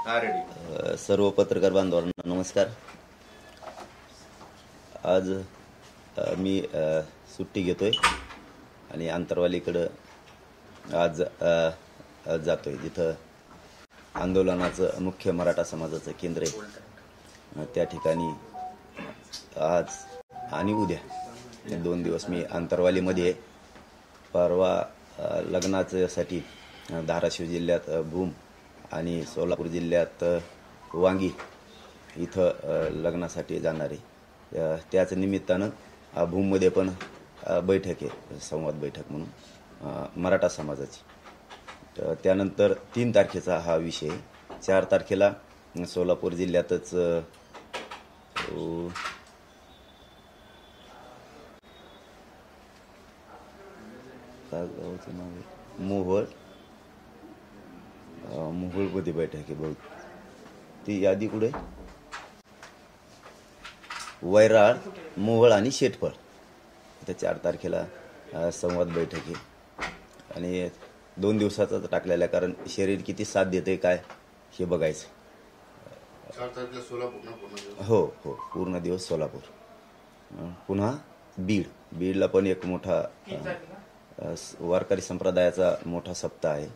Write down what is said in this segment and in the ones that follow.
सर्व पत्रकार बांधवांना नमस्कार। आज मी सुट्टी घेतोय आणि आंतरवालीकडं आज जातोय, जिथं आंदोलनाचं मुख्य मराठा समाजाचं केंद्र आहे। त्या ठिकाणी आज आणि उद्या 2 दिवस मी आंतरवालीमध्ये आहे। परवा लग्नाच्यासाठी धाराशिव जिल्ह्यात भूम आणि सोलापूर जिल्ह्यात वांगी इथं लग्नासाठी जाणार आहे। त्याच निमित्तानं भूममध्ये पण बैठक आहे, संवाद बैठक म्हणून मराठा समाजाची। त्यानंतर 3 तारखेचा हा विषय, 4 तारखेला सोलापूर जिल्ह्यातच गावाचं नाव आहे मोहोळमध्ये बैठक आहे बहुत। ती यादी कुठे? वैराळ, मोहोळ आणि शेटफळ इथं 4 तारखेला संवाद बैठक आहे। आणि 2 दिवसाचाच टाकलेला, कारण शरीर किती साथ देते काय हे बघायचं। 4 तारखेला सोलापूर ना? हो हो, पूर्ण दिवस सोलापूर। पुन्हा बीडला पण एक मोठा वारकरी संप्रदायाचा मोठा सप्ताह आहे।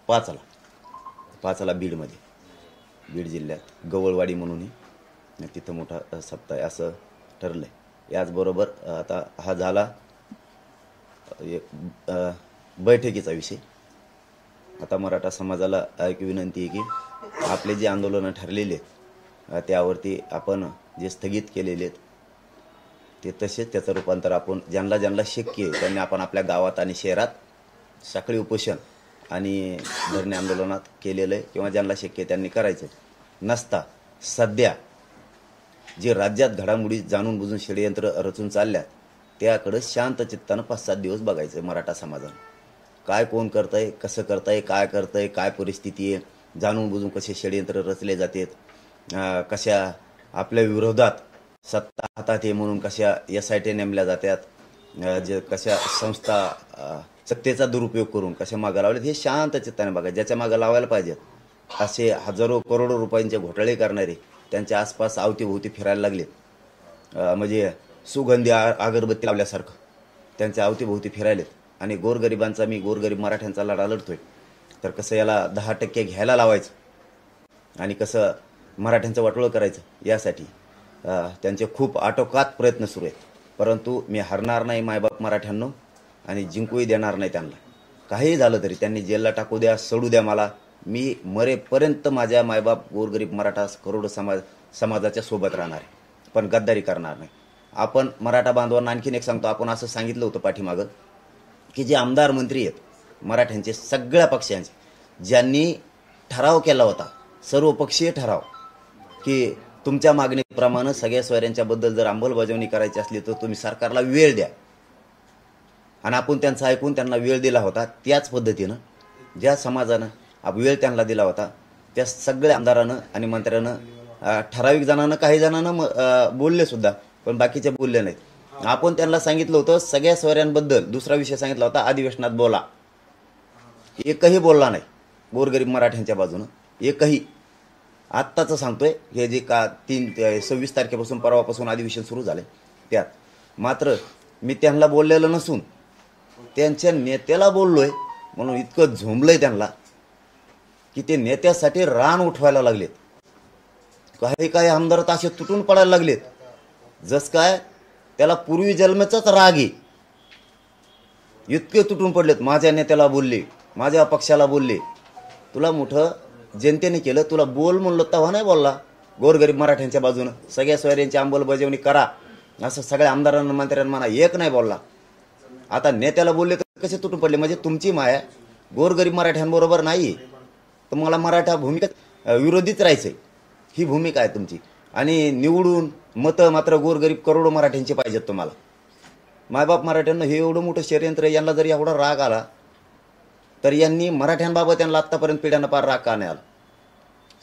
5ला बीडमध्ये, बीड जिल्ह्यात गवळवाडी म्हणून तिथं मोठा सप्ताह आहे असं ठरलंय। याचबरोबर आता हा झाला बैठकीचा विषय। आता मराठा समाजाला एक विनंती आहे की आपले जे आंदोलनं ठरलेले आहेत त्यावरती आपण जे स्थगित केलेले आहेत ते तसेच, त्याचं रूपांतर आपण ज्यांना शक्य आहे त्यांनी आपण आपल्या गावात आणि शहरात साखळी उपोषण आणि धरणे आंदोलनात केलेलं आहे, किंवा ज्यांना शक्य आहे त्यांनी करायचं नसता सध्या जे राज्यात घडामोडी जाणून बुजून षडयंत्र रचून चालल्यात त्याकडे शांत चित्तानं 5-7 दिवस बघायचं। मराठा समाजानं काय कोण करतंय, कसं करतंय, काय करतंय, काय परिस्थिती आहे, जाणून बुजून कसे षडयंत्र रचले जातात, कशा आपल्या विरोधात सत्ता हातात आहे म्हणून कशा SIT नेमल्या जातात, जे कशा संस्था सत्तेचा दुरुपयोग करून कशा मागं लावलेत, हे शांत चित्ताने बघा। ज्याच्या मागं लावायला पाहिजेत असे हजारो करोडो रुपयांचे घोटाळे करणारे त्यांच्या आसपास अवतीभोवती फिरायला लागलेत, म्हणजे सुगंधी अगरबत्ती लावल्यासारखं त्यांच्या अवतीभोवती फिरायलेत। आणि गोरगरिबांचा, मी गोरगरीब मराठ्यांचा लढा लढतोय, तर कसं याला 10% घ्यायला लावायचं आणि कसं मराठ्यांचं वाटोळं करायचं यासाठी त्यांचे खूप आटोकात प्रयत्न सुरू आहेत। परंतु मी हरणार नाही मायबाप मराठ्यांनो, आणि जिंकूही देणार नाही त्यांना। काही झालं तरी त्यांनी जेलला टाकू द्या, सोडू द्या मला, मी मरेपर्यंत माझ्या मायबाप गोरगरीब मराठा करोड समाजाच्या सोबत राहणार आहे, पण गद्दारी करणार नाही। आपण मराठा बांधवांना आणखीन एक सांगतो, आपण असं सांगितलं होतं पाठीमागं की जे आमदार मंत्री आहेत मराठ्यांचे सगळ्या पक्षांचे, ज्यांनी ठराव केला होता, सर्वपक्षीय ठराव, की तुमच्या मागणीप्रमाणे सगळ्या सोयऱ्यांच्याबद्दल जर अंमलबजावणी करायची असली तर तुम्ही सरकारला वेळ द्या, आणि आपण त्यांचं ऐकून त्यांना वेळ दिला होता। त्याच पद्धतीनं ज्या समाजानं वेळ त्यांना दिला होता त्या सगळ्या आमदारानं आणि मंत्र्यानं, ठराविक जणांना, काही जणांना बोलले सुद्धा, पण बाकीचे बोलले नाहीत। आपण त्यांना सांगितलं होतं सगळ्या सोयऱ्यांबद्दल, दुसरा विषय सांगितला होता अधिवेशनात बोला, एकही बोलला नाही गोरगरीब मराठ्यांच्या बाजूनं, एकही। आत्ताचं सांगतोय, हे जे 26 तारखेपासून, परवापासून अधिवेशन सुरू झाले त्यात मात्र मी त्यांना बोललेलं नसून त्यांच्या नेत्याला बोललोय म्हणून इतकं झोंबलंय त्यांना की ते नेत्यासाठी रान उठवायला लागलेत। काही आमदार असे तुटून पडायला लागलेत जस काय त्याला पूर्वी जन्माचाच राग आहे, इतके तुटून पडलेत। माझ्या नेत्याला बोलले, माझ्या पक्षाला बोलले, तुला मोठं जनतेने केलं, तुला बोल म्हणलं तेव्हा नाही बोलला गोरगरीब मराठ्यांच्या बाजूनं, सगळ्या सोयऱ्यांची अंमलबजावणी करा असं सगळ्या आमदारांना मंत्र्यांना म्हणा, एक नाही बोलला। आता नेत्याला बोलले तर कसे तुटून पडले? म्हणजे तुमची माया गोरगरीब मराठ्यांबरोबर नाही, तर मला मराठा भूमिका विरोधीच राहायचंय, ही भूमिका आहे तुमची। आणि निवडून मतं मात्र गोरगरीब करोडो मराठ्यांचे पाहिजेत तुम्हाला। मायबाप मराठ्यांना हे एवढं मोठं षडयंत्र, यांना जर एवढा राग आला तर यांनी मराठ्यांबाबत त्यांना आत्तापर्यंत पिढ्यांना पार राग का नाही आला?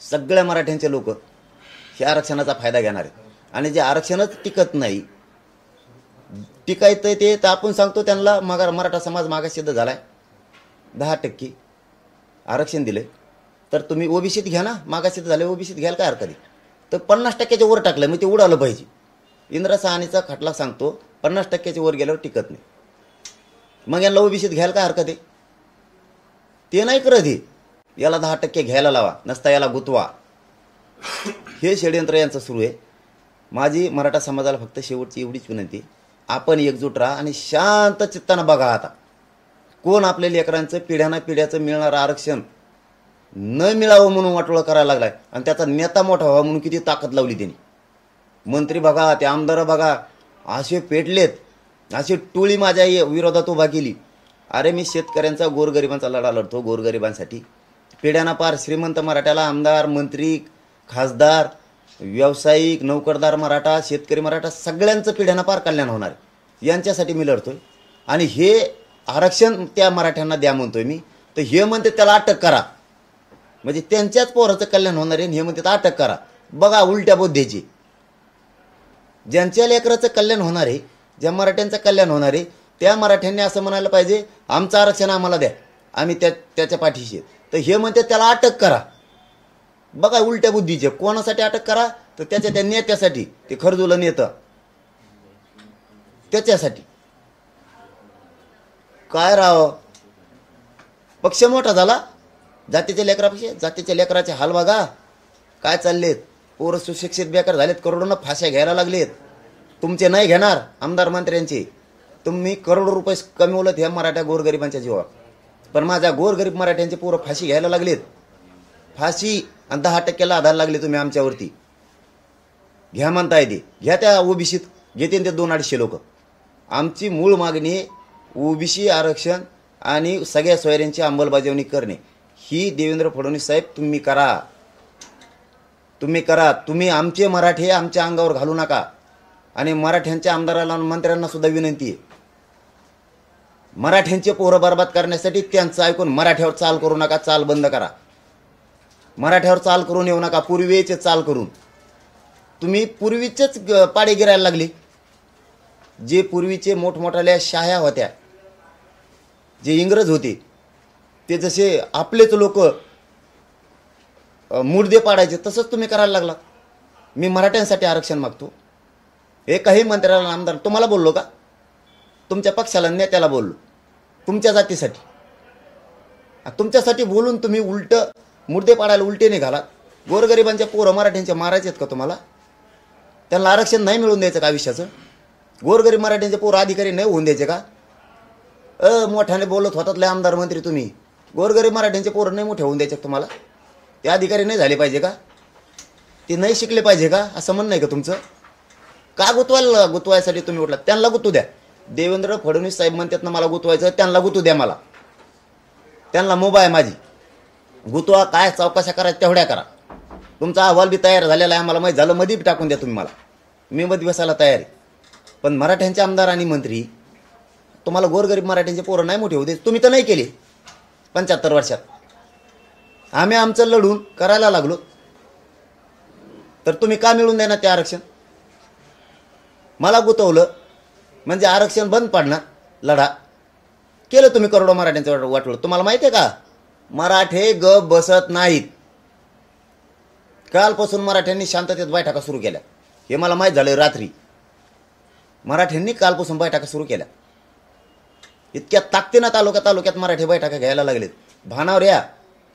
सगळ्या मराठ्यांचे लोक हे आरक्षणाचा फायदा घेणार आहेत, आणि जे आरक्षणच टिकत नाही, टिकायचं ते तर आपण सांगतो त्यांना मराठा समाज मागासवर्गीय झालाय, 10% आरक्षण दिले, तर तुम्ही ओबीसीत घ्या ना, मागासीत झाले ओबीसीत घ्यायला काय हरकत आहे. तर 50% वर टाकलं मग ते उडालं पाहिजे. इंदिरा सहानीचा खटला सांगतो 50% वर गेल्यावर टिकत नाही. मग यांना ओबीसीत घ्यायला काय हरकत आहे. ते नाही करत हे. याला 10% घ्यायला लावा, नसता याला गुतवा. हे षडयंत्र यांचं सुरू आहे. माझी मराठा समाजाला फक्त शेवटची एवढीच विनंती, आपण एकजूट राहा आणि शांत चित्तानं बघा. आता कोण आपल्या लेकरांचं पिढ्याचं मिळणारं आरक्षण न मिळावं म्हणून वाटोळं करायला लागलाय आणि त्याचा नेता मोठा व्हावा म्हणून किती ताकद लावली त्यांनी. मंत्री बघा, ते आमदार बघा, असे पेटलेत, अशी टोळी माझ्या विरोधात उभा केली. अरे मी शेतकऱ्यांचा गोरगरिबांचा लढा लढतो, गोरगरिबांसाठी. पिढ्याना पार श्रीमंत मराठ्याला आमदार, मंत्री, खासदार, व्यावसायिक, नोकरदार मराठा, शेतकरी मराठा सगळ्यांचं पिढ्याना पार कल्याण होणार यांच्यासाठी मी लढतोय. आणि हे आरक्षण त्या मराठ्यांना द्या म्हणतोय मी, तर हे म्हणते त्याला अटक करा, म्हणजे त्यांच्याच पोराचं कल्याण होणार आहे. हे म्हणते अटक करा. बघा उलट्या बुद्धीची. ज्यांच्या लेकराचं कल्याण होणार आहे, ज्या मराठ्यांचं कल्याण होणार आहे, त्या मराठ्यांनी असं म्हणायला पाहिजे आमचं आरक्षण आम्हाला द्या, आम्ही त्याच्या पाठीशी आहे. तर हे म्हणते त्याला अटक करा. बघा उलट्या बुद्धीचे. कोणासाठी अटक करा, तर त्याच्या त्या नेत्यासाठी, ते खरजुलं नेतं त्याच्यासाठी. काय राव, पक्ष मोठा झाला जातीच्या लेकरापेक्षा. जातीच्या लेकराचे हाल बघा काय चाललेत. पोरं सुशिक्षित बेकार झालेत, करोडोंना फाश्या घ्यायला लागलेत. तुमचे नाही घेणार आमदार मंत्र्यांचे. तुम्ही करोडो रुपये कमवलेत ह्या मराठा गोरगरिबांच्या जीवावर, पण माझ्या गोरगरीब मराठ्यांचे पोरं फाशी घ्यायला लागलेत. फाशी आणि 10%ला आधार लागले तुम्ही आमच्यावरती. घ्या म्हणताय ते घ्या. त्या ओबीसीत घेते ते 200-250 लोक. आमची मूळ मागणी ओबीसी आरक्षण आणि सगळ्या सोयऱ्यांची अंमलबजावणी करणे. ही देवेंद्र फडणवीस साहेब तुम्ही करा, तुम्ही करा. तुम्ही आमचे मराठे आमच्या अंगावर घालू नका. आणि मराठ्यांच्या आमदाराला आणि मंत्र्यांना सुद्धा विनंती आहे, मराठ्यांचे पोरं बर्बाद करण्यासाठी त्यांचं ऐकून मराठ्यावर चाल करू नका. चाल बंद करा. मराठ्यावर चाल करून येऊ नका. पूर्वीचे चाल करून तुम्ही पूर्वीचेच पाडे गिरायला लागले. जे पूर्वीचे मोठमोठ्याल्या शाह्या होत्या, जे इंग्रज होते, ते जसे आपलेच लोक मुर्दे पाडायचे, तसंच तुम्ही करायला लागला. मी मराठ्यांसाठी आरक्षण मागतो. एकाही मंत्र्याला, आमदार तुम्हाला बोललो का? तुमच्या पक्षाला, नेत्याला बोललो. तुमच्या जातीसाठी, तुमच्यासाठी बोलून तुम्ही उलट मुर्दे पाडायला उलटे निघालात. गोरगरिबांच्या पोरं मराठ्यांचे मारायचे आहेत का तुम्हाला? त्यांना आरक्षण नाही मिळवून द्यायचं का आयुष्याचं? गोरगरीब मराठ्यांचे पोरं अधिकारी नाही होऊन द्यायचे का? मोठ्याने बोलत होतात लय आमदार मंत्री तुम्ही. गोरगरीब मराठ्यांचे पोरं नाही मोठे होऊन द्यायचे तुम्हाला? ते अधिकारी नाही झाले पाहिजे का? ते नाही शिकले पाहिजे का? असं म्हणणं आहे का तुमचं? का गुतवायसाठी तुम्ही उठलात? त्यांना गुतू द्या. देवेंद्र फडणवीस साहेब म्हणतात ना मला गुतवायचं, त्यांना गुतू द्या. मला त्यांना मोबा आहे माझी. गुतवा. काय चौकशा करायच्या तेवढ्या करा. तुमचा अहवाल बी तयार झालेला आहे, आम्हाला माहीत झालं. मध्ये बी टाकून द्या तुम्ही मला, मी मध्ये बसायला तयार आहे. पण मराठ्यांचे आमदार आणि मंत्री तुम्हाला गोरगरीब मराठ्यांचे पोरं नाही मोठे होऊ दे. तुम्ही तर नाही केले 75 वर्षात. आम्ही आमचं लढून करायला लागलो, तर तुम्ही का मिळून द्या ना ते आरक्षण? मला गुतवलं म्हणजे आरक्षण बंद पाडणार लढा. केलं तुम्ही करोडो मराठ्यांचं वाटलं. तुम्हाला माहिती आहे का, मराठे गप बसत नाहीत. कालपासून मराठ्यांनी शांततेत बैठका सुरू केल्या. हे मला माहीत झालं रात्री. मराठ्यांनी कालपासून बैठका सुरू केल्या. इतक्या ताकदीनं तालुक्यात मराठी बैठका घ्यायला लागलेत. भानावर या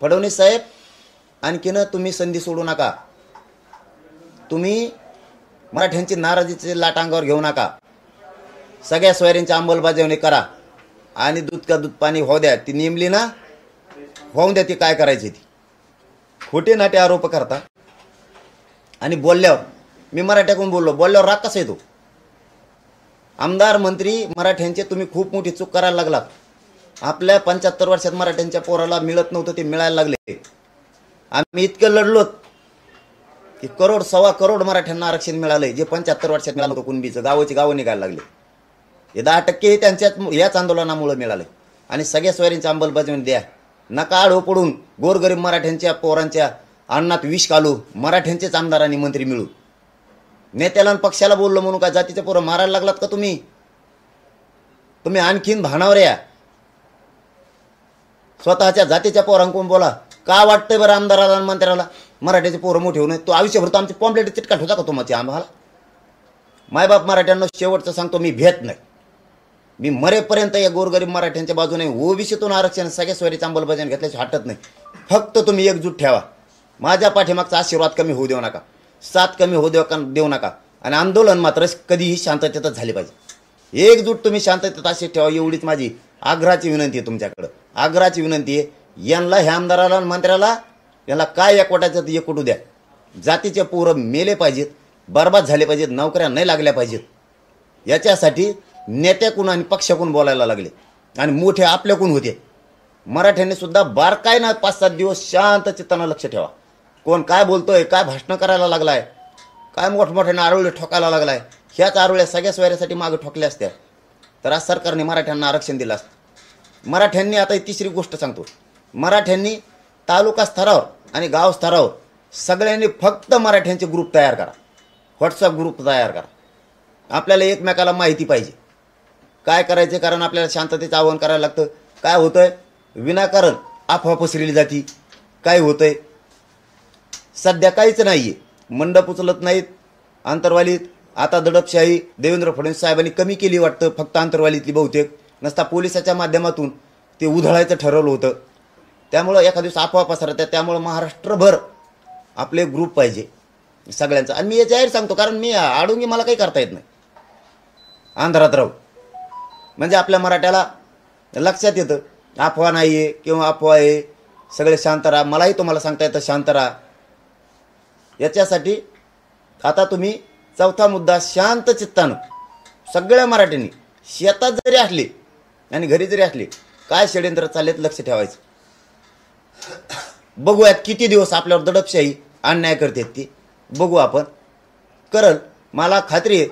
फडणवीस साहेब. आणखीन तुम्ही संधी सोडू नका. तुम्ही मराठ्यांची नाराजीची लाट अंगावर घेऊ नका. सगळ्या सोयऱ्यांची अंमलबजावणी करा. आणि दूध का दूध पाणी होऊ द्या. ती नेमली ना, होऊन द्या. ती काय करायची ती. खोटे नाटे आरोप करता. आणि बोलल्यावर, मी मराठ्याकडून बोललो, बोलल्यावर राग कसा येतो? आमदार मंत्री मराठ्यांचे तुम्ही खूप मोठी चूक करायला लागलात. आपल्या 75 वर्षात मराठ्यांच्या पोराला मिळत नव्हतं, ते मिळायला लागले. आम्ही इतकं लढलोत की करोड सव्वा करोड मराठ्यांना आरक्षण मिळालंय. जे 75 वर्षात मिळालं होतं कुणबीचं. गावं निघायला लागले. हे 10% त्यांच्यात याच आंदोलनामुळे मिळाले. आणि सगळ्या सोयरींची अंमलबजावणी द्या. नका आडो पडून गोरगरीब मराठ्यांच्या पोरांच्या अन्नात विष घालू. मराठ्यांचेच आमदार आणि मंत्री मिळू. नेत्याला आणि पक्षाला बोललो म्हणून काय जातीच्या पोरं मारायला लागलात का तुम्ही? तुम्ही आणखीन भानावर या. स्वतःच्या जातीच्या पोरांकडून बोला. का वाटतंय बरं आमदाराला आणि मंत्र्याला मराठ्याचे पोरं मोठे होऊ नये? तो आयुष्यभर तो आमचे पॉम्पलेट चिटकाट होता का तुम्हाला आम्हाला? मायबाप मराठ्यांना शेवटचं सांगतो, मी भेट नाही. मी मरेपर्यंत या गोरगरीब मराठ्यांच्या बाजूने ओबीसीतून आरक्षण सगळ्या सोयरीचं अंमलबजावणी घेतल्याची हटत नाही. फक्त तुम्ही एकजूट ठेवा. माझ्या पाठीमागचा आशीर्वाद कमी होऊ देऊ नका, साथ कमी होऊ देऊ नका. आणि आंदोलन मात्र कधीही शांततेतच झाले पाहिजे. एकजूट तुम्ही शांततेत अशी ठेवा, एवढीच माझी आग्रहाची विनंती आहे तुमच्याकडं. आग्रहाची विनंती आहे, यांना ह्या आमदाराला आणि मंत्र्याला यांना काय एकवटायचं ते एकवटू द्या. जातीचे पोरं मेले पाहिजेत, बरबाद झाले पाहिजेत, नोकऱ्या नाही लागल्या पाहिजेत. याच्यासाठी नेत्याकून आणि पक्षाकून बोलायला लागले आणि मोठे आपल्याकून होते. मराठ्यांनी सुद्धा बारकाईनं 5-7 दिवस शांत चित्तानं लक्ष ठेवा. कोण काय बोलतोय, काय भाषणं करायला लागलाय, काय मोठमोठ्याने आरोळे ठोकायला लागलाय. ह्याच आरोळ्या सगळ्या सोयऱ्यासाठी मागे ठोकल्या असत्या तर आज सरकारने मराठ्यांना आरक्षण दिलं असतं. मराठ्यांनी आता तिसरी गोष्ट सांगतो, मराठ्यांनी तालुका स्तरावर आणि गाव स्तरावर सगळ्यांनी फक्त मराठ्यांचे ग्रुप तयार करा, व्हॉट्सअप ग्रुप तयार करा. आपल्याला एकमेकाला माहिती पाहिजे काय करायचे, कारण आपल्याला शांततेचं आवाहन करायला लागतं. काय होतंय, विनाकारण अफवा पसरली जाती. काय होतंय, सध्या काहीच नाही आहे. मंडप उचलत नाहीत आंतरवालीत. आता दडपशाही देवेंद्र फडणवीस साहेबांनी कमी केली वाटतं, फक्त आंतरवालीतली बहुतेक. नसता पोलिसाच्या माध्यमातून ते उधळायचं ठरवलं होतं. त्यामुळं एखाद्या दिवस अफवा पसरतात. त्यामुळं महाराष्ट्रभर आपले ग्रुप पाहिजे सगळ्यांचं. आणि मी हे जाहीर सांगतो, कारण मी आडुंगी मला काही करता येत नाही आंध्रात राहू. म्हणजे आपल्या मराठ्याला लक्षात येतं अफवा नाही आहे किंवा अफवा आहे, सगळे शांत राहा. मलाही तुम्हाला सांगता येतं शांत राहा. याच्यासाठी आता तुम्ही चौथा मुद्दा, शांत चित्तानं सगळ्या मराठ्यांनी शेतात जरी असले आणि घरी जरी असले, काय षड्यंत्र चाललेत लक्ष ठेवायचं. बघूयात किती दिवस आपल्यावर दडपशाही अन्याय करतात ती बघू आपण. करल मला खात्री आहे,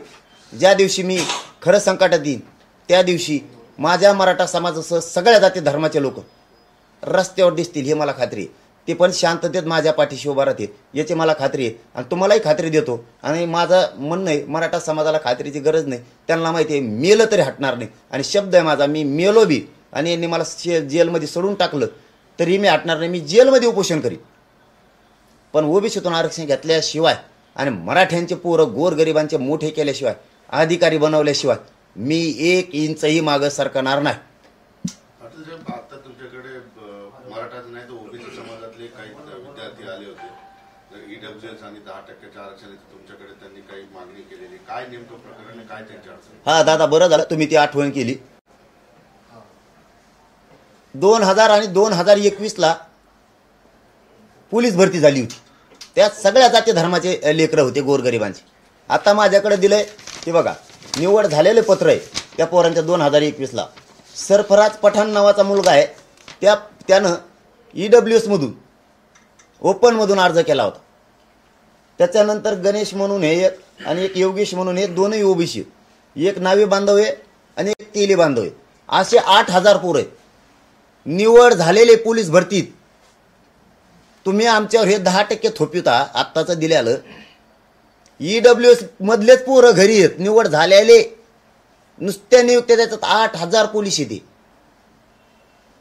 ज्या दिवशी मी खरं संकटात येईन त्या दिवशी माझ्या मराठा समाजासह सगळ्या जाती धर्माचे लोक रस्त्यावर दिसतील, हे मला खात्री आहे. ते पण शांततेत माझ्या पाठीशी उभा राहतील याची मला खात्री आहे. आणि तुम्हालाही खात्री देतो. आणि माझं म्हणणं आहे, मराठा समाजाला खात्रीची गरज नाही. त्यांना माहिती आहे मेलं तरी हटणार नाही. आणि शब्द आहे माझा, मी मेलो बी आणि यांनी मला जेलमध्ये सोडून टाकलं तरी मी हटणार नाही. मी जेलमध्ये उपोषण करीन, पण ओबीसीतून आरक्षण घेतल्याशिवाय आणि मराठ्यांचे पोरं गोरगरिबांचे मोठे केल्याशिवाय, अधिकारी बनवल्याशिवाय मी 1 इंचही मागं सरकणार नाही. आता तुमच्याकडे मराठाच नाही तर ओबीसी समाजातले काही विद्यार्थी आले होते, ईडब्ल्यूएस आणि 10% आरक्षणाची तुमच्याकडे त्यांनी काही मागणी केलेली, काय नेमकं प्रकरण आहे, काय त्यांची अडचण? हा दादा, बरं झालं तुम्ही ती आठवण केली. 2000 आणि 2021ला पोलीस भरती झाली होती. त्यात सगळ्या जाती धर्माचे लेकरं होते गोरगरिबांचे. आता माझ्याकडे दिलंय ते बघा, निवड झालेले पत्र आहे त्या पोरांच्या. 2021ला सरफराज पठाण नावाचा मुलगा आहे, त्यानं EWS मधून ओपनमधून अर्ज केला होता. त्याच्यानंतर गणेश म्हणून हे एक आणि एक योगेश म्हणून हे, दोनही ओबीसी, एक नावी बांधव आहे आणि एक तेली बांधव आहे. असे 8000 पोरं आहेत निवड झालेले पोलीस भरतीत. तुम्ही आमच्यावर हे 10% थोपिता आत्ताचं दिल्यालं. EWS मधलेच पोरं घरी आहेत निवड झालेले, नुसत्या नियुक्त्या त्याच्यात 8000 पोलीस येते.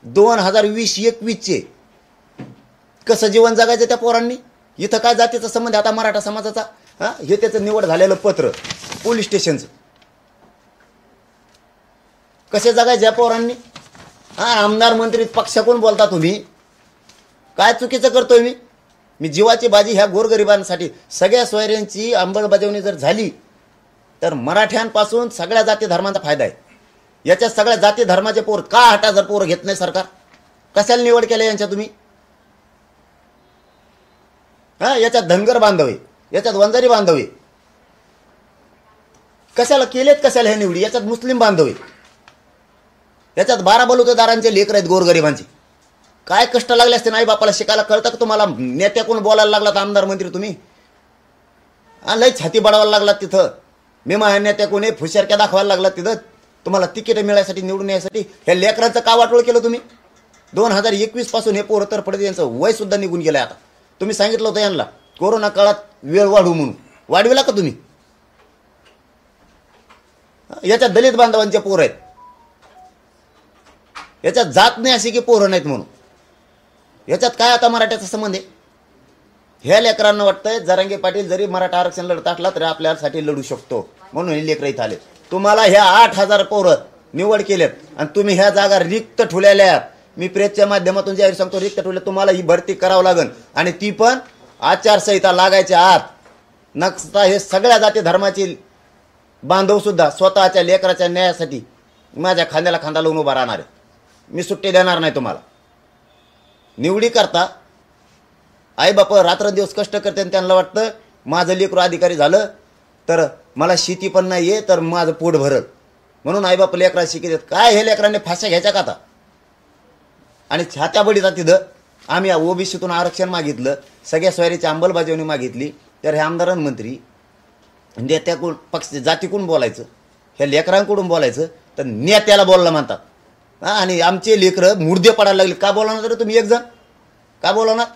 2020-21चे कसं जीवन जगायचं त्या पोरांनी? इथं काय जातीचा संबंध आता मराठा समाजाचा? हे त्याचं निवड झालेलं पत्र पोलीस स्टेशनचं. कसे जगायचे या पोरांनी? आमदार मंत्री पक्षाकडून बोलता तुम्ही. काय चुकीचं करतोय मी जीवाची बाजी ह्या गोरगरिबांसाठी. सगळ्या सोयऱ्यांची अंमलबजावणी जर झाली तर मराठ्यांपासून सगळ्या जाती धर्मांचा फायदा आहे. याच्यात सगळ्या जाती धर्माचे पोर का 8000 पोरं घेत नाही सरकार? कशाला निवड केल्या यांच्या तुम्ही? याच्यात धनगर बांधव आहे, याच्यात वंजारी बांधव आहे. कशाला केलेत, कशाला ह्या निवडी? याच्यात मुस्लिम बांधव आहे, याच्यात 12 बलुतेदारांचे लेकर आहेत गोरगरिबांचे. काय कष्ट लागले असते नाही बापाला शिकायला? कळतं का तुम्हाला? नेत्याकडून बोलायला लागलात आमदार मंत्री तुम्ही. लय छाती बडवायला लागलात तिथं. मी माझ्या नेत्याकडून फुशारक्या दाखवायला लागलात तिथं. तुम्हाला तिकीट मिळायसाठी, निवडून यासाठी ह्या लेकरांचं का वाटोळ केलं तुम्ही? 2021 पासून हे पोरं तर पडते, यांचं वय सुद्धा निघून गेलं. आता तुम्ही सांगितलं होतं यांना कोरोना काळात वेळ वाढू म्हणून, वाढविला का तुम्ही? याच्यात दलित बांधवांचे पोरं आहेत, याच्यात जात नाही अशी की पोरं नाहीत म्हणून. याच्यात काय आता मराठ्याचा संबंध आहे? ह्या लेकरांना वाटतंय जरांगे पाटील जरी मराठा आरक्षण लढत असला तरी आपल्यासाठी लढू शकतो, म्हणून हे लेकरं इथं आले. तुम्हाला ह्या 8,000 पोरं निवड केलेत आणि तुम्ही ह्या जागा रिक्त ठेवलेल्या. मी प्रेसच्या माध्यमातून जाहीर सांगतो, रिक्त ठेवले. तुम्हाला ही भरती करावं लागेल आणि ती पण आचारसंहिता लागायच्या आत. नसता हे सगळ्या जाती धर्माची बांधव सुद्धा स्वतःच्या लेकराच्या न्यायासाठी माझ्या खांद्याला खांदा लावून उभा राहणार आहे. मी सुट्टी देणार नाही तुम्हाला. निवडी करता आई बाप रात्रंदिवस कष्ट करते आणि त्यांना वाटतं माझं लेकरू अधिकारी झालं तर मला शेती पण नाही आहे तर माझं पोट भरल, म्हणून आई बाप लेकरा शिकतात. काय हे लेकरांनी फाश्या घ्यायच्या का आता? आणि छात्या बडीचा तिथं आम्ही ओबीसीतून आरक्षण मागितलं, सगळ्या सोयरीची अंमलबजावणी मागितली, तर हे आमदार मंत्री नेत्याकडून पक्ष जातीकडून बोलायचं, ह्या लेकरांकडून बोलायचं, तर नेत्याला बोलला म्हणतात. आणि आमचे लेकरं मुर्दे पडायला लागले. का बोलवणार तर तुम्ही एक जण का बोलवणार?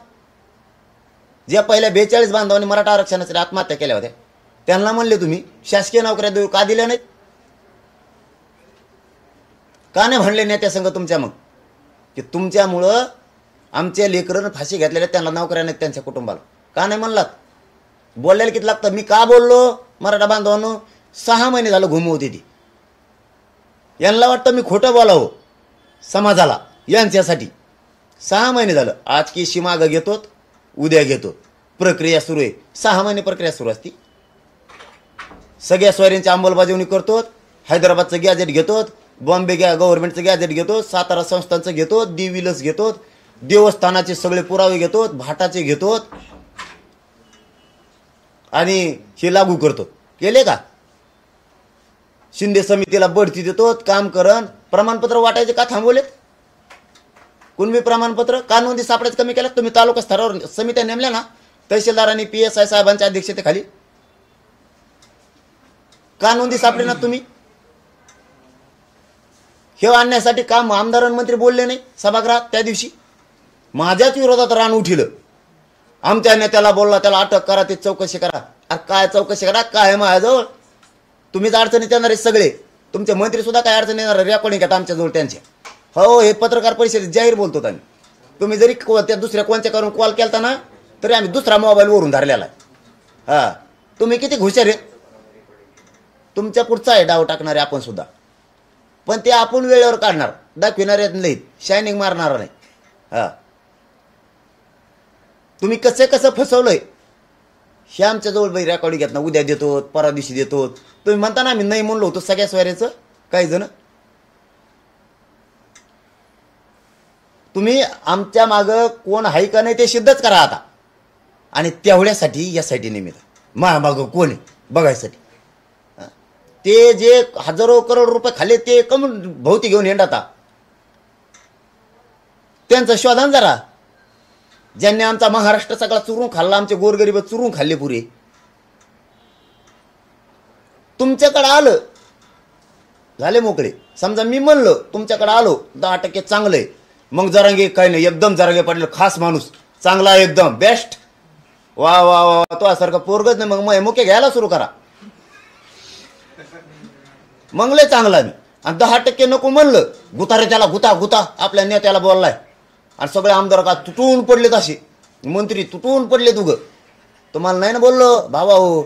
ज्या पहिल्या 42 बांधवांनी मराठा आरक्षणासाठी आत्महत्या केल्या होत्या त्यांना म्हणले तुम्ही शासकीय नोकऱ्या देऊ का दिल्या नाहीत? का नाही म्हणले नेत्या संघ तुमच्या? मग की तुमच्यामुळं आमच्या लेकरं फाशी घेतलेल्या त्यांना नोकऱ्या नाहीत त्यांच्या कुटुंबाला, का नाही म्हणलात? बोलायला किती लागतं? मी का बोललो मराठा बांधवांनो? 6 महिने झालं घुमवते ती. यांना वाटतं मी खोटं बोलावं समाजाला यांच्यासाठी. 6 महिने झालं. आज की शिमाग घेतो, उद्या घेतो, प्रक्रिया सुरू आहे. 6 महिने प्रक्रिया सुरू असती. सगळ्या स्वारींची अंमलबजावणी करतो, हैदराबादचं गॅजेट घेतो, बॉम्बे गव्हर्नमेंटचं गॅजेट घेतो, सातारा संस्थांचं घेतो, दिविलस घेतो, देवस्थानाचे सगळे पुरावे घेतो, भाटाचे घेतो आणि हे लागू करतो. केले का? शिंदे समितीला बढती देतो, काम करण. प्रमाणपत्र वाटायचे का थांबवलेत? कुणबी प्रमाणपत्र का नोंदी सापडायचं कमी केलं? तुम्ही तालुका स्तरावर समित्या नेमल्या ना तहसीलदारांनी PSI साहेबांच्या अध्यक्षतेखाली, का नोंदी सापडे ना तुम्ही? हे आणण्यासाठी का आमदार मंत्री बोलले नाही सभागृहात त्या दिवशी? माझ्याच विरोधात रान उठिलं. आमच्या नेत्याला बोलला त्याला अटक करा, ते चौकशी करा. अरे काय चौकशी करा? काय आहे माझ्याजवळ? तुम्हीच अडचणीत येणार आहे सगळे. तुमचे मंत्री सुद्धा काय अडचण येणार? रेकॉर्डिंग घेता आमच्याजवळ त्यांच्या. हो, हे पत्रकार परिषदेत जाहीर बोलतो आम्ही. तुम्ही जरी त्या दुसऱ्या कोणत्या करून कॉल केलता ना तरी आम्ही दुसरा मोबाईल वरून धरलेला आहे. हा, तुम्ही किती हुशार आहेत. तुमच्या पुढचा आहे डाव टाकणारे आपण सुद्धा, पण ते आपण वेळेवर काढणार, दाखविणार येत नाहीत, शायनिंग मारणार नाही. हा, तुम्ही कसं फसवलंय हे आमच्याजवळ बाई रेकॉर्डिंग घेत ना. उद्या देतो, परवा दिवशी देतो. तुम्ही म्हणता ना आम्ही नाही म्हणलो होतो सगळ्या स्वाऱ्याचं. काही जण तुम्ही आमच्या मागं कोण आहे का नाही ते सिद्धच करा आता. आणि तेवढ्यासाठी यासाठी निमित्त मा मागं कोण आहे बघायसाठी. ते जे हजारो करोड रुपये खाल्ले ते कमून भोवती घेऊन येणार त्यांचं शोधान जरा. ज्यांनी आमचा महाराष्ट्र सगळा चुरून खाल्ला, आमचे गोरगरीब चुरून खाल्ले पुरे. तुमच्याकडे आलं झाले मोकळे. समजा मी म्हणलो तुमच्याकडे आलो 10% चांगलं आहे, मग जरांगे काही नाही एकदम जरांगे पाटील खास माणूस चांगला एकदम बेस्ट, वा वा वा तो सारखं पोरगच नाही, मग मुके घ्यायला सुरू करा. मग लय चांगला मी. आणि 10% नको म्हणलं गुतारे त्याला गुता आपल्या नेत्याला बोललाय. आणि सगळे आमदार का तुटून पडलेत, असे मंत्री तुटून पडले. तुम्हाला नाही ना बोललो भावा हो,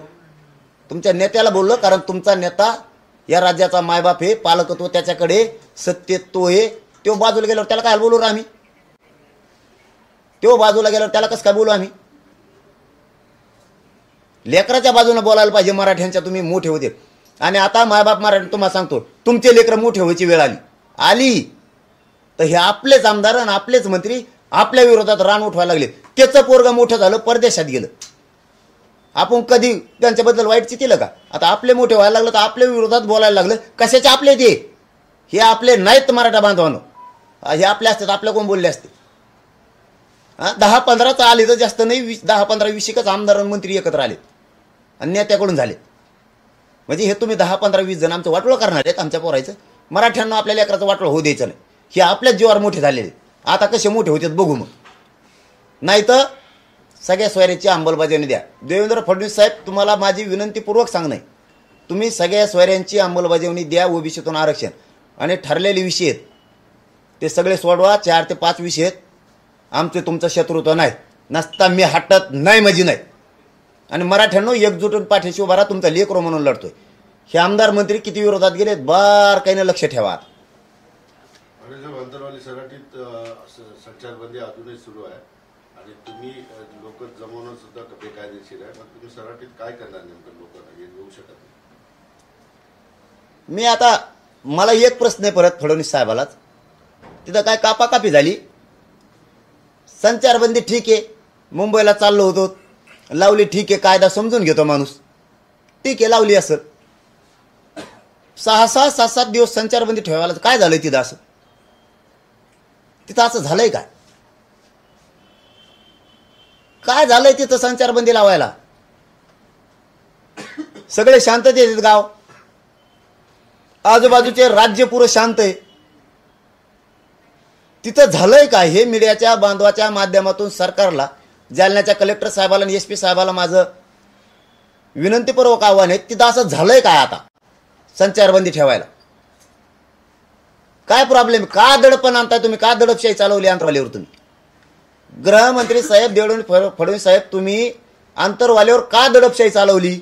तुमच्या नेत्याला बोललो. कारण तुमचा नेता या राज्याचा मायबाप आहे, पालकत्व त्याच्याकडे, सत्तेत्व आहे. तो बाजूला गेल्यावर त्याला काय बोलू आम्ही? तो बाजूला गेल्यावर त्याला कसं काय बोलू आम्ही? लेकराच्या बाजूने बोलायला पाहिजे. मराठ्यांच्या तुम्ही मोठे होते आणि आता मायबाप मराठी. तुम्हाला सांगतो तुमचे लेकर मोठे व्हायची वेळ आली तर हे आपलेच आमदार आणि आपलेच मंत्री आपल्या विरोधात रान उठवायला लागले. त्याचं पोरगं मोठं झालं, परदेशात गेलं. आपण कधी त्यांच्याबद्दल वाईट चितीलं का? आता आपले मोठे व्हायला लागलं तर आपल्या विरोधात बोलायला लागलं. कशाचे आपले ते? हे आपले नाहीत मराठा बांधवांनो. हे आपले असतात, आपल्या कोण बोलले असते. 10-15 आले तर जास्त नाही, 10-15-20 आमदार मंत्री एकत्र आले आणि नेत्याकडून झाले. म्हणजे हे तुम्ही 10-15-20 जण आमचं वाटोळं करणार आहेत आमच्या पोरायचं. मराठ्यांना आपल्या लेकराचं वाटोळं होऊ द्यायचं नाही. हे आपल्याच जीवावर मोठे झालेले. आता कसे मोठे होतात बघू मग. नाही तर सगळ्या सोयऱ्याची अंमलबजावणी द्या. देवेंद्र फडणवीस साहेब, तुम्हाला माझी विनंतीपूर्वक सांगणं आहे, तुम्ही सगळ्या सोयऱ्यांची अंमलबजावणी द्या. ओबीसीतून आरक्षण आणि ठरलेले विषय आहेत ते सगळे सोडवा. 4 ते 5 विषय आहेत आमचं तुमचं शत्रुत्व नाही, नसता मी हटत नाही म्हणजे नाही. आणि मराठ्यांनो एकजुटून पाठीशी उभा राहा, तुमचा लेकरो म्हणून लढतोय. हे आमदार मंत्री किती विरोधात गेलेत बारकाईने लक्ष ठेवा. आणि जर अंतरवाली सराटीत संचारबंदी अजूनही सुरू आहे आणि तुम्ही लोक जमवणं सुद्धा बेकायदेशीर आहे, मग तुम्ही सराटीत काय करणार नेमकं? लोक येऊ शकत नाही. मी आता मला एक प्रश्न आहे परत फडणवीस साहेबालाच, तिथं काय कापाकापी झाली? संचारबंदी ठीक आहे, मुंबईला चाललो होतो, लावली ठीक आहे, कायदा समजून घेतो माणूस, ठीक आहे लावली असेल. 6-6, 7-7 दिवस संचारबंदी ठेवायला काय झालंय तिथं? असं तिथं असं झालंय काय? काय झालंय तिथं संचारबंदी लावायला? सगळे शांततेत आहेत, गाव आजूबाजूचे राज्य पुरं शांत आहे. तिथं झालंय काय? हे मीडियाच्या बांधवाच्या माध्यमातून सरकारला, जालन्याच्या कलेक्टर साहेबाला आणि SP साहेबाला माझं विनंतीपूर्वक आव्हान आहे, तिथं असं झालंय काय? आता संचारबंदी ठेवायला काय प्रॉब्लेम? का दडपण आणताय तुम्ही? का दडपशाही चालवली आंतरवालीवर तुम्ही? गृहमंत्री साहेब देवेंद्र फडणवीस साहेब, तुम्ही आंतरवालीवर का दडपशाही चालवली?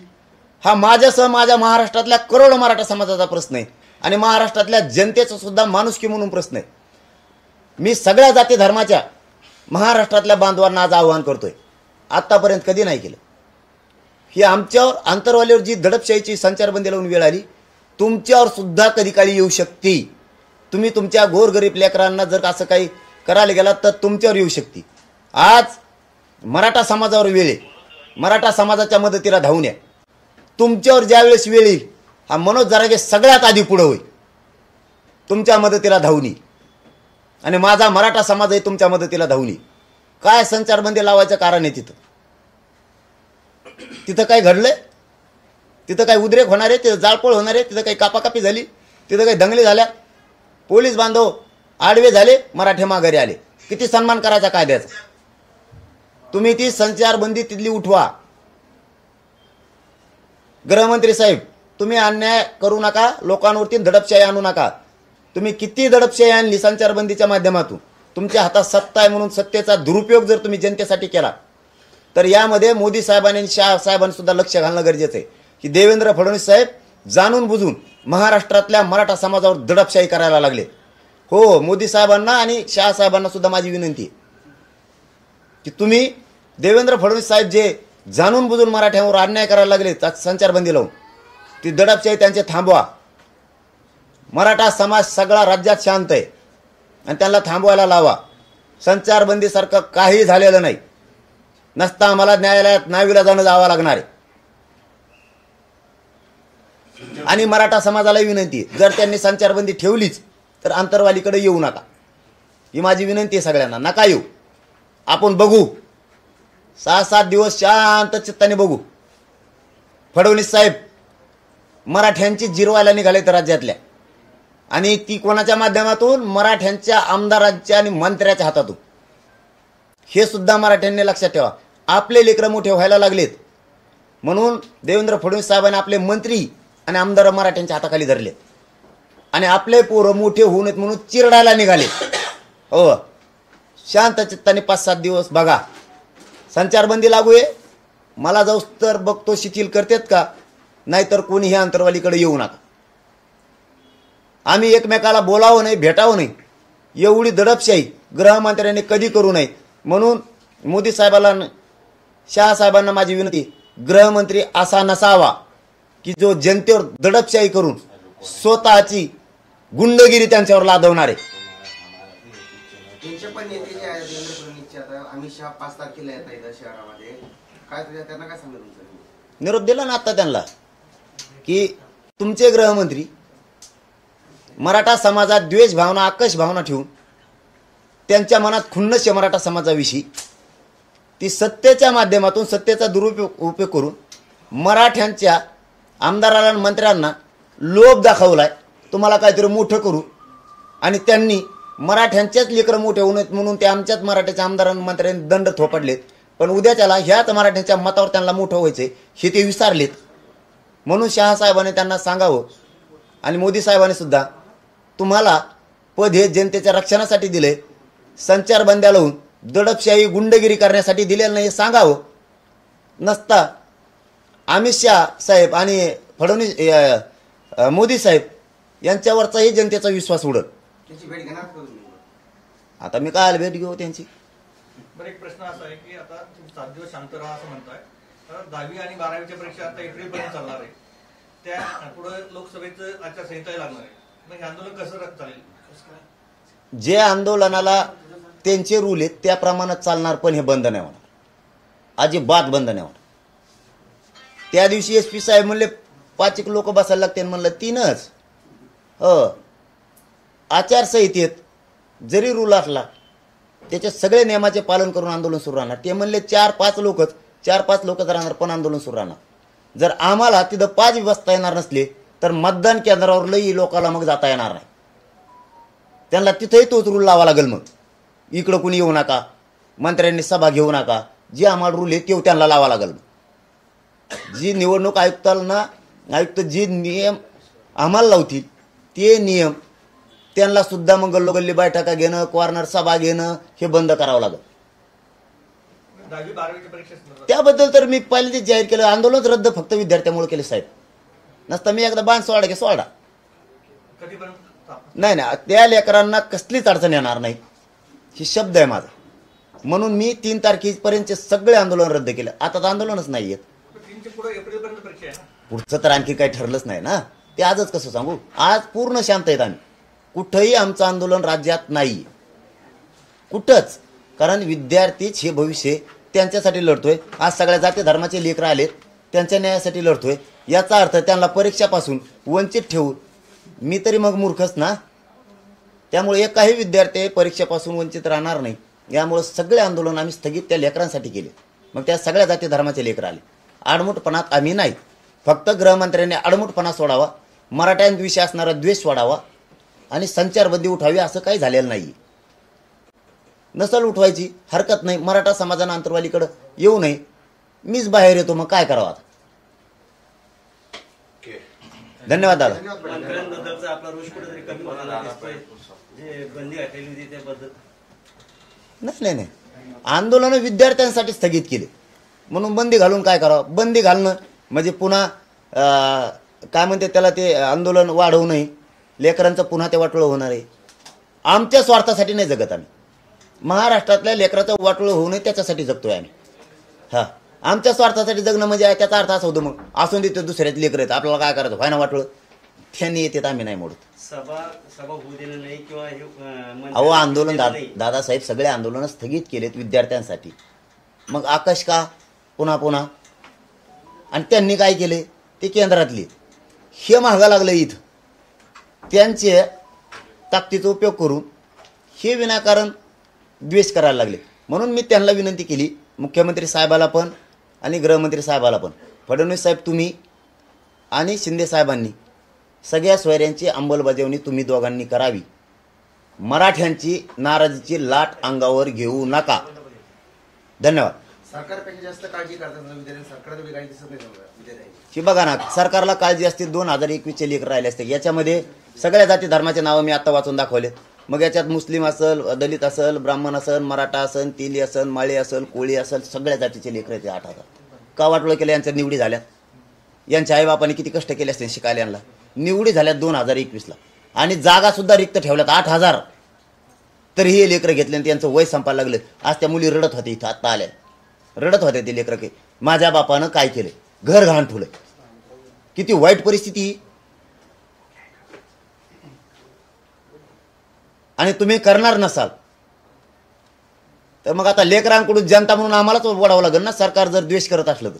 हा माझ्यासह माझ्या महाराष्ट्रातल्या करोडो मराठा समाजाचा प्रश्न आहे आणि महाराष्ट्रातल्या जनतेचा सुद्धा माणुसकी म्हणून प्रश्न आहे. मी सगळ्या जाती धर्माच्या महाराष्ट्रातल्या बांधवांना आज आवाहन करतोय, आतापर्यंत कधी नाही केलं. ही आमच्यावर आंतरवालीवर जी दडपशाहीची संचारबंदी लावून वेळ आली, तुमच्यावर सुद्धा कधी काळी येऊ शकते. तुम्ही तुमच्या गोरगरीब लेकरांना जर असं काही करायला गेलात तर तुमच्यावर येऊ शकते. आज मराठा समाजावर वेळ आहे, मराठा समाजाच्या मदतीला धावून या. तुमच्यावर ज्यावेळेस वेळ येईल, हा मनोज जरांगे सगळ्यात आधी पुढे होईल, तुमच्या मदतीला धावून येईल. आणि माझा मराठा समाज आहे तुमच्या मदतीला धावून येईल. काय संचारबंदी लावायचं कारण आहे? तिथं काय घडलंय? तिथं काय उद्रेक होणार आहे? तिथं जाळपोळ होणार आहे? तिथं काही कापाकापी झाली? तिथं काही दंगली झाल्या? पोलीस बांधव आडवे झाले, मराठे माघारी आले. किती सन्मान करायचा कायद्याचा? तुम्ही ती संचारबंदी तिथली उठवा. गृहमंत्री साहेब, तुम्ही अन्याय करू नका, लोकांवरती दडपशाही आणू नका. तुम्ही किती दडपशाही आणली संचारबंदीच्या माध्यमातून, तुमच्या हातात सत्ता आहे म्हणून सत्तेचा दुरुपयोग जर तुम्ही जनतेसाठी केला तर यामध्ये मोदी साहेबांनी आणि शाह साहेबांनी सुद्धा लक्ष घालणं गरजेचं आहे की देवेंद्र फडणवीस साहेब जाणून बुजून महाराष्ट्रातल्या मराठा समाजावर दडपशाही करायला लागले. हो, मोदी साहेबांना आणि शाह साहेबांना सुद्धा माझी विनंती आहे की तुम्ही देवेंद्र फडणवीस साहेब जे जाणून बुजून मराठ्यांवर अन्याय करायला लागले संचारबंदी लावून, ती दडपशाही त्यांचे थांबवा. मराठा समाज सगळा राज्यात शांत आहे आणि त्यांना थांबवायला लावा. संचारबंदीसारखं काही झालेलं नाही, नसता आम्हाला न्यायालयात न्यायविलाजानं जावं लागणार आहे. आणि मराठा समाजाला विनंती आहे, जर त्यांनी संचारबंदी ठेवलीच तर आंतरवालीकडे येऊ नका. ही माझी विनंती आहे सगळ्यांना. नका येऊ, आपण बघू 6-7 दिवस शांत चित्ताने बघू. फडणवीस साहेब मराठ्यांची जिरवायला निघाले तर राज्यातल्या, आणि ती कोणाच्या माध्यमातून? मराठ्यांच्या आमदारांच्या आणि मंत्र्याच्या हातातून. हे सुद्धा मराठ्यांनी लक्षात ठेवा. आपले लेकरं मोठे व्हायला लागलेत म्हणून देवेंद्र फडणवीस साहेबांनी आपले मंत्री आणि आमदार मराठ्यांच्या हाताखाली धरले आणि आपले पोरं मोठे होऊ नयेत म्हणून चिरडायला निघाले. हो, शांत चित्ताने 5-7 दिवस बघा. संचारबंदी लागू आहे, मला जाऊस तर बघतो शिथिल करतेत का, नाहीतर कोणीही आंतरवालीकडे येऊ नका. आम्ही एकमेकाला बोलावं नाही, भेटावं नाही, एवढी दडपशाही गृहमंत्र्यांनी कधी करू नये. म्हणून मोदी साहेबाला, शाह साहेबांना माझी विनंती, गृहमंत्री असा नसावा की जो जनतेवर दडपशाही करून स्वतःची गुंडगिरी त्यांच्यावर लादवणारे. त्यांचे पण नेते जे आहेत देवेंद्र फडणवीसचे, आता अमित शहा 5 तारखेला येतात इथं शहरामध्ये, काय त्यांना काय सांगेल तुमचं? निरोप दिला ना आता त्यांना की तुमचे गृहमंत्री मराठा समाजात द्वेष भावना, आकश भावना ठेवून त्यांच्या मनात खुन्नस मराठा समाजाविषयी ती सत्तेच्या माध्यमातून सत्तेचा दुरुपयोग करून मराठ्यांच्या आमदाराला आणि मंत्र्यांना लोभ दाखवलाय, तुम्हाला काहीतरी मोठं करू. आणि त्यांनी मराठ्यांच्याच लेकरं मोठे होऊ नयेत म्हणून ते आमच्याच मराठ्याच्या आमदारांना मंत्र्यांनी दंड थोपडलेत. पण उद्याच्याला ह्याच मराठ्यांच्या मतावर त्यांना मोठं व्हायचंय हे ते विसरलेत. म्हणून शहासाहेबांनी त्यांना सांगावं आणि मोदी साहेबांनी सुद्धा, तुम्हाला पद हे जनतेच्या रक्षणासाठी दिले, संचारबंद्या लावून दडपशाही गुंडगिरी करण्यासाठी दिलेलं नाही हे सांगावं. नसता अमित शहा साहेब आणि फडणवीस मोदी साहेब यांच्यावरचाही जनतेचा विश्वास उडल. त्याची भेट घेणार का तुम्ही? आता मी काय भेट घेऊ त्यांची? बरं, एक प्रश्न असा आहे की आता तुम्ही 7 दिवस शांत राहा असं म्हणताय, तर 10वी आणि 12वीच्या परीक्षा आता एप्रिलपर्यंत चालणार आहे. त्या पुढे लोकसभेचं आचारसंहिता लागणार आहे. मग हे आंदोलन कसं चालेल? जे आंदोलनाला त्यांचे रूल आहेत त्याप्रमाणे चालणार, पण हे बंद नाही होणार, अजिबात बंद नाही होणार. त्या दिवशी SP साहेब म्हणले 5 लोक बसायला लागते, म्हणलं 3च. आचारसंहितेत जरी रूल असला त्याचे सगळे नियमाचे पालन करून आंदोलन सुरू राहणार. ते म्हणले 4-5 लोकच राहणार, पण आंदोलन सुरू राहणार. जर आम्हाला तिथं 5 बसता येणार नसले तर मतदान केंद्रावर लई लोकांना मग जाता येणार नाही. त्यांना तिथंही तोच रूल लावा लागेल. मग इकडं कुणी येऊ नका, मंत्र्यांनी सभा घेऊ नका, जे आम्हाला रूल आहे ते त्यांना लावा लागेल. जी निवडणूक आयुक्त जे नियम आम्हाला लावतील ते नियम त्यांना सुद्धा मग गल्लोगल्ली बैठका घेणं, कॉर्नर सभा घेणं हे बंद करावं लागेल. 10वी 12वीच्या परीक्षा त्याबद्दल तर मी पहिल्यांदाच जाहीर केलं, आंदोलन रद्द फक्त विद्यार्थ्यामुळे केले साहेब. नसता मी एकदा बाण सोडा कधीपर्यंत? नाही, त्या लेकरांना कसलीच अडचण येणार नाही, ही शब्द आहे माझा. म्हणून मी 3 तारखेपर्यंतचे सगळे आंदोलन रद्द केलं. आता तर आंदोलनच नाही आहेत. 3च्या पुढे एप्रिलपर्यंत परीक्षा आहे ना. पुढचं तर आणखी काही ठरलंच नाही ना, ते आजच कसं सांगू. आज पूर्ण शांत आहेत आम्ही, कुठंही आमचं आंदोलन राज्यात नाही कुठंच. कारण विद्यार्थीच हे भविष्य त्यांच्यासाठी लढतोय. आज सगळ्या जाती धर्माचे लेकरं आलेत, त्यांच्या न्यायासाठी लढतोय. याचा अर्थ त्यांना परीक्षापासून वंचित ठेवून मी तरी मग मूर्खच ना. त्यामुळे एकही विद्यार्थी परीक्षेपासून वंचित राहणार नाही. यामुळे सगळे आंदोलन आम्ही स्थगित त्या लेकरांसाठी केले. मग त्या सगळ्या जाती धर्माचे लेकरं आले. आडमुठपणात आम्ही नाही. फक्त गृहमंत्र्यांनी आडमुठपणा सोडावा, मराठ्यांविषयी असणारा द्वेष सोडावा आणि संचारबंदी उठावी, असं काही झालेलं नाही. नसल उठवायची हरकत नाही, मराठा समाजानं अंतरवालीकडे येऊ नये. मीच बाहेर येतो, मग काय करावं आता. धन्यवाद दादा. मंत्र्यांबद्दलचा आपला रोष कुठेतरी कमी होताना दिसतोय, जे बंदी घातलेली होती त्याबद्दल. नाही, आंदोलन विद्यार्थ्यांसाठी स्थगित केले म्हणून बंदी घालून काय करावं. बंदी घालणं म्हणजे पुन्हा काय म्हणते त्याला, ते आंदोलन वाढवू नये, लेकरांचं पुन्हा ते वाटोळं होणार आहे. आमच्या स्वार्थासाठी नाही जगत आम्ही, महाराष्ट्रातल्या लेकराचं वाटोळं होऊ नये त्याच्यासाठी जगतोय आम्ही. आमच्या स्वार्थासाठी जगणं म्हणजे त्याचा अर्थ असा होतो, मग असून देतो दुसऱ्यात लेकर आहेत, आपल्याला काय करायचं व्हायना वाटोळं, त्यांनी येतात, आम्ही नाही मोडत. सभा होऊ दिलं नाही किंवा अहो आंदोलन दादासाहेब सगळे आंदोलन स्थगित केलेत विद्यार्थ्यांसाठी. मग आकाश का पुन्हा आणि त्यांनी काय केले, ते केंद्रातले हे महागा लागलं इथं, त्यांचे ताकदीचा उपयोग करून हे विनाकारण द्वेष करायला लागले. म्हणून मी त्यांना विनंती केली, मुख्यमंत्री साहेबाला पण आणि गृहमंत्री साहेबाला पण, फडणवीस साहेब तुम्ही आणि शिंदे साहेबांनी सगळ्या सोयऱ्यांची अंमलबजावणी तुम्ही दोघांनी करावी. मराठ्यांची नाराजीची लाट अंगावर घेऊ नका. धन्यवाद. सरकारपेक्षा जास्त काळजी करतात विद्यार्थी, सरकारला वेगळी दिसत नाही विद्यार्थी. की बघा ना, सरकारला काळजी असते 2021चे लेकर राहिले असते. याच्यामध्ये सगळ्या जाती धर्माचे नावं मी आता वाचून दाखवले. मग याच्यात मुस्लिम असेल, दलित असेल, ब्राह्मण असेल, मराठा असेल, तेली असेल, माळी असेल, कोळी असेल, सगळ्या जातीचे लेकर आहेत. 8,000 का वाटोळं केलं, यांच्या निवडी झाल्यात. यांच्या आईबापाने किती कष्ट केले असते शिकायला, यांना निवडी झाल्यात 2021ला आणि जागा सुद्धा रिक्त ठेवल्यात 8,000. तरी हे लेकरं घेतले आणि त्यांचं वय संपायला लागलं. आज त्या मुली रडत होते, इथं आत्ता आल्या रडत होत्या ते लेकरं, की माझ्या बापानं काय केलं, घर घाण ठेवलं. किती वाईट परिस्थिती. आणि तुम्ही करणार नसाल तर मग आता लेकरांकडून जनता म्हणून आम्हालाच वडावं लागेल ना. सरकार जर द्वेष करत असलं तर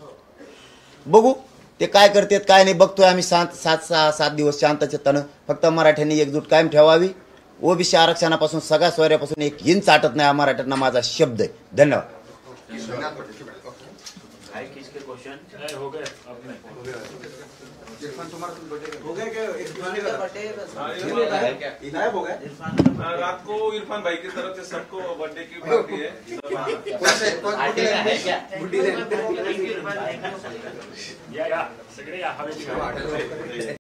बघू ते काय करतात काय नाही. बघतोय आम्ही 7 दिवस शांत चित्तानं. फक्त मराठ्यांनी एकजूट कायम ठेवावी. ओबीसी आरक्षणापासून सगळ्या सोयऱ्यापासून एक हिंच आटत नाही. मराठ्यांना माझा शब्द आहे. धन्यवाद. रात को इरफान भाई की तरफ से सबको बर्थडे की पार्टी है.